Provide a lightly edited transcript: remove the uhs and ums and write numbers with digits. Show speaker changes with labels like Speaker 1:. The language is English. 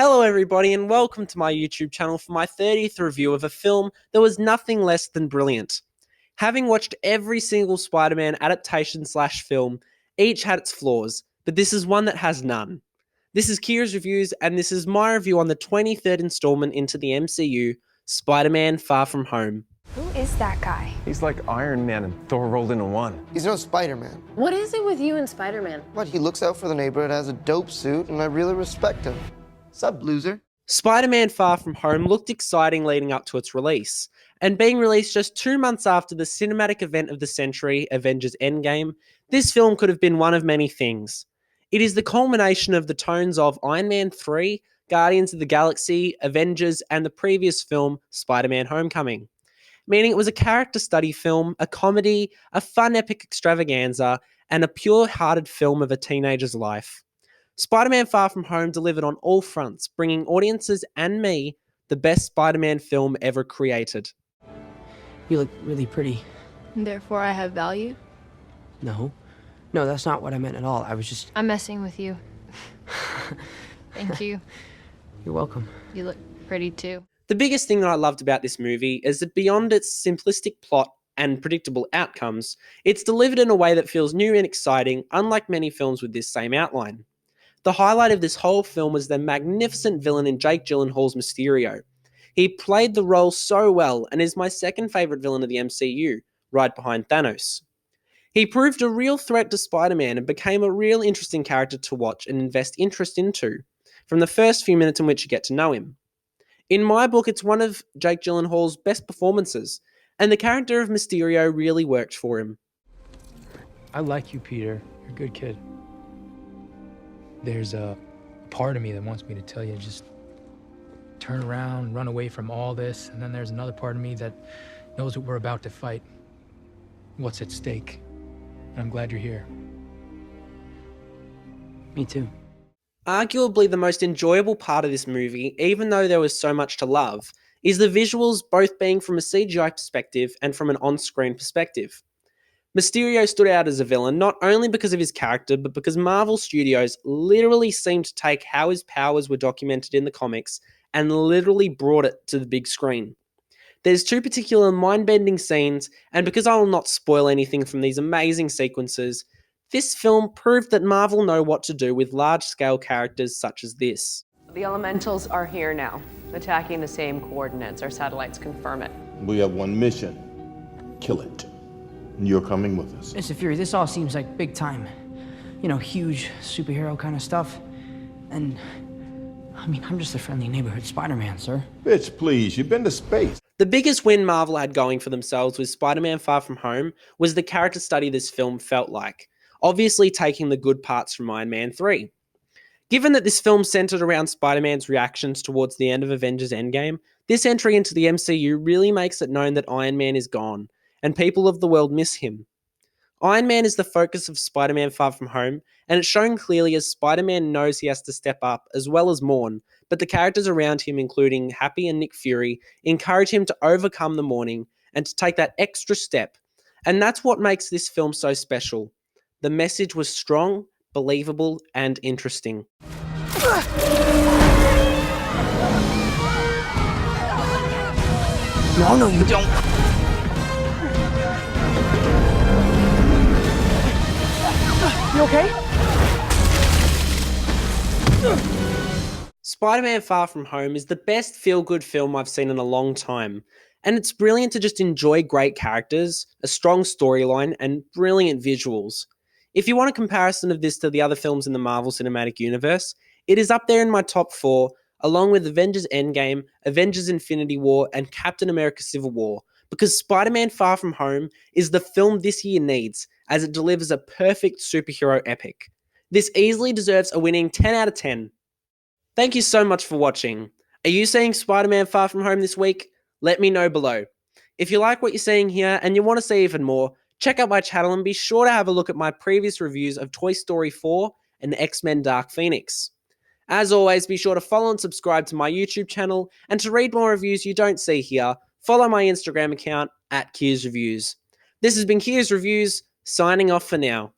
Speaker 1: Hello everybody and welcome to my YouTube channel for my 30th review of a film that was nothing less than brilliant. Having watched every single Spider-Man adaptation / film, each had its flaws, but this is one that has none. This is Kira's Reviews and this is my review on the 23rd installment into the MCU, Spider-Man Far From Home.
Speaker 2: Who is that guy?
Speaker 3: He's like Iron Man and Thor rolled into one.
Speaker 4: He's no Spider-Man.
Speaker 2: What is it with you and Spider-Man?
Speaker 4: What, he looks out for the neighborhood, has a dope suit, and I really respect him. Sup, loser?
Speaker 1: Spider-Man Far From Home looked exciting leading up to its release, and being released just 2 months after the cinematic event of the century, Avengers Endgame, this film could have been one of many things. It is the culmination of the tones of Iron Man 3, Guardians of the Galaxy, Avengers, and the previous film, Spider-Man Homecoming. Meaning it was a character study film, a comedy, a fun epic extravaganza, and a pure-hearted film of a teenager's life. Spider-Man Far From Home delivered on all fronts, bringing audiences and me the best Spider-Man film ever created.
Speaker 5: You look really pretty.
Speaker 6: Therefore, I have value?
Speaker 5: No. No, that's not what I meant at all. I was just...
Speaker 6: I'm messing with you. Thank you.
Speaker 5: You're welcome.
Speaker 6: You look pretty too.
Speaker 1: The biggest thing that I loved about this movie is that beyond its simplistic plot and predictable outcomes, it's delivered in a way that feels new and exciting, unlike many films with this same outline. The highlight of this whole film was the magnificent villain in Jake Gyllenhaal's Mysterio. He played the role so well and is my second favourite villain of the MCU, right behind Thanos. He proved a real threat to Spider-Man and became a real interesting character to watch and invest interest into, from the first few minutes in which you get to know him. In my book, it's one of Jake Gyllenhaal's best performances, and the character of Mysterio really worked for him.
Speaker 7: I like you, Peter. You're a good kid. There's a part of me that wants me to tell you, just turn around, run away from all this, and then there's another part of me that knows that we're about to fight. What's at stake? And I'm glad you're here.
Speaker 5: Me too.
Speaker 1: Arguably the most enjoyable part of this movie, even though there was so much to love, is the visuals, both being from a CGI perspective and from an on-screen perspective. Mysterio stood out as a villain not only because of his character, but because Marvel Studios literally seemed to take how his powers were documented in the comics and literally brought it to the big screen. There's 2 particular mind-bending scenes, and because I will not spoil anything from these amazing sequences, this film proved that Marvel know what to do with large-scale characters such as this.
Speaker 8: The elementals are here now, attacking the same coordinates. Our satellites confirm it.
Speaker 9: We have one mission. Kill it. And you're coming with us.
Speaker 5: Mr. Fury, this all seems like big time. You know, huge superhero kind of stuff. And, I mean, I'm just a friendly neighborhood Spider-Man, sir.
Speaker 9: Bitch, please, you've been to space.
Speaker 1: The biggest win Marvel had going for themselves with Spider-Man Far From Home was the character study this film felt like, obviously taking the good parts from Iron Man 3. Given that this film centered around Spider-Man's reactions towards the end of Avengers Endgame, this entry into the MCU really makes it known that Iron Man is gone, and people of the world miss him. Iron Man is the focus of Spider-Man Far From Home, and it's shown clearly as Spider-Man knows he has to step up as well as mourn, but the characters around him, including Happy and Nick Fury, encourage him to overcome the mourning and to take that extra step. And that's what makes this film so special. The message was strong, believable, and interesting.
Speaker 5: No, you don't. You okay?
Speaker 1: Spider-Man Far From Home is the best feel-good film I've seen in a long time, and it's brilliant to just enjoy great characters, a strong storyline, and brilliant visuals. If you want a comparison of this to the other films in the Marvel Cinematic Universe, it is up there in my top 4, along with Avengers Endgame, Avengers Infinity War, and Captain America Civil War, because Spider-Man Far From Home is the film this year needs, as it delivers a perfect superhero epic. This easily deserves a winning 10 out of 10. Thank you so much for watching. Are you seeing Spider-Man Far From Home this week? Let me know below. If you like what you're seeing here and you want to see even more, check out my channel and be sure to have a look at my previous reviews of Toy Story 4 and X-Men Dark Phoenix. As always, be sure to follow and subscribe to my YouTube channel, and to read more reviews you don't see here, follow my Instagram account @KearsReviews. This has been Kea's Reviews, signing off for now.